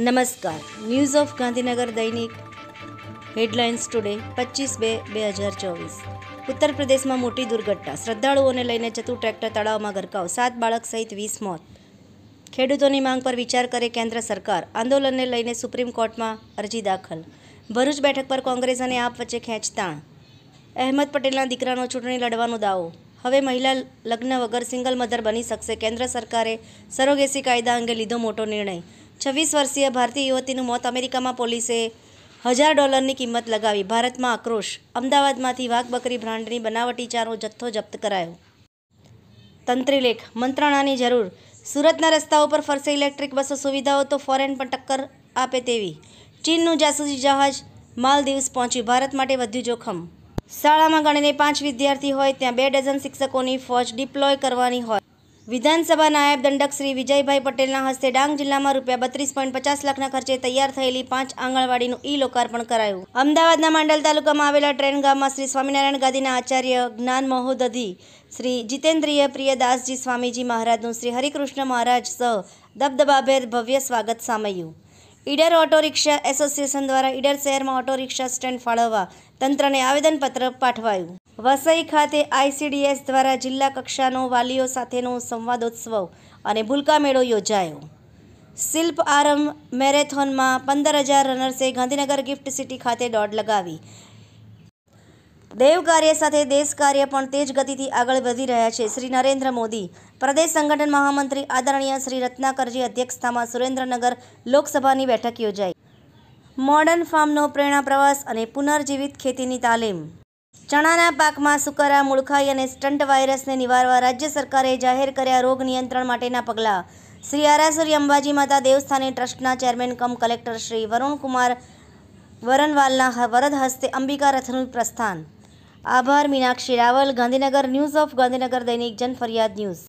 નમસ્કાર. News of Gandhinagar દૈનિક headlines today 25/2/2024. ઉત્તર પ્રદેશમાં મોટી દુર્ઘટના. શ્રદ્ધાળુઓને લઈને જતું ટ્રેક્ટર તળાવમાં ગરકાવ. 7 બાળક સહિત 20 મોત. ખેડૂતોની માંગ પર વિચાર કરે કેન્દ્ર સરકાર. આંદોલનને લઈને સુપ્રીમ કોર્ટમાં અરજી દાખલ. ભરૂચ બેઠક પર કોંગ્રેસ અને આપ વચ્ચે ખેંચતાણ. અહેમદ પટેલના દીકરાનો ચૂંટણી લડવાનો દાવો. હવે મહિલા લગ્ન વગર સિંગલ મધર બની શકશે. કેન્દ્ર સરકારે સરોગેસી કાયદા અંગે લીધો મોટો નિર્ણય. 26 વર્ષીય ભારતીય યુવતીનું મોત. અમેરિકામાં પોલીસે $1000ની કિંમત લગાવી. ભારતમાં આક્રોશ. અમદાવાદમાંથી વાઘ બકરી બ્રાન્ડની બનાવટી ચાનો જથ્થો જપ્ત કરાયો. તંત્રીલેખ. મંત્રણાની જરૂર. સુરતના રસ્તાઓ પર ફરશે ઇલેક્ટ્રિક બસો. સુવિધાઓ તો ફોરેન પણ ટક્કર આપે તેવી. ચીનનું જાસૂસી જહાજ માલદીવ્સ પહોંચ્યું. ભારત માટે વધ્યું જોખમ. શાળામાં ગણીને 5 વિદ્યાર્થી હોય ત્યાં 2 ડઝન શિક્ષકોની ફોજ ડિપ્લોય કરવાની હોય. વિધાનસભા નાયબ દંડક શ્રી વિજયભાઈ પટેલના હસ્તે ડાંગ જિલ્લામાં ₹32.50 લાખના ખર્ચે તૈયાર થયેલી 5 આંગણવાડીનું લોકાર્પણ કરાયું. અમદાવાદના માંડલ તાલુકામાં આવેલા ટ્રેન ગામમાં શ્રી સ્વામિનારાયણ ગાદીના આચાર્ય જ્ઞાન મહોદધિ શ્રી જીતેન્દ્રિય પ્રિયદાસજી સ્વામીજી મહારાજનું શ્રી હરિકૃષ્ણ મહારાજ સહ દબદબાભેર ભવ્ય સ્વાગત સામયું. ઈડર ઓટો રિક્ષા એસોસિએશન દ્વારા ઈડર શહેરમાં ઓટો રિક્ષા સ્ટેન્ડ ફાળવવા તંત્રને આવેદનપત્ર પાઠવાયું. વસઈ ખાતે ICDS દ્વારા જિલ્લા કક્ષાનો વાલીઓ સાથેનો સંવાદોત્સવ અને ભૂલકા મેળો યોજાયો. શિલ્પ આરંભ મેરેથોનમાં 15,000 રનર્સે ગાંધીનગર ગિફ્ટ સિટી ખાતે દોડ લગાવી. દેવ કાર્ય સાથે દેશ કાર્ય પણ તેજ ગતિથી આગળ વધી રહ્યા છે. શ્રી નરેન્દ્ર મોદી. પ્રદેશ સંગઠન મહામંત્રી આદરણીય શ્રી રત્નાકરજી અધ્યક્ષતામાં સુરેન્દ્રનગર લોકસભાની બેઠક યોજાઈ. મોડર્ન ફાર્મનો પ્રેરણા પ્રવાસ અને પુનર્જીવિત ખેતીની તાલીમ. ચણાના પાકમાં સુકરા, મૂળખાઈ અને સ્ટન્ટ વાયરસને નિવારવા રાજ્ય સરકારે જાહેર કર્યા રોગ નિયંત્રણ માટેના પગલાં. શ્રી આરાસુરી અંબાજી માતા દેવસ્થાની ટ્રસ્ટના chairman cum collector Shri Varunkumar વરનવાલના વરદ હસ્તે અંબિકા રથનું પ્રસ્થાન. આભાર. મીનાક્ષી રાવલ, ગાંધીનગર. ન્યૂઝ ઓફ ગાંધીનગર દૈનિક જનફરિયાદ ન્યૂઝ.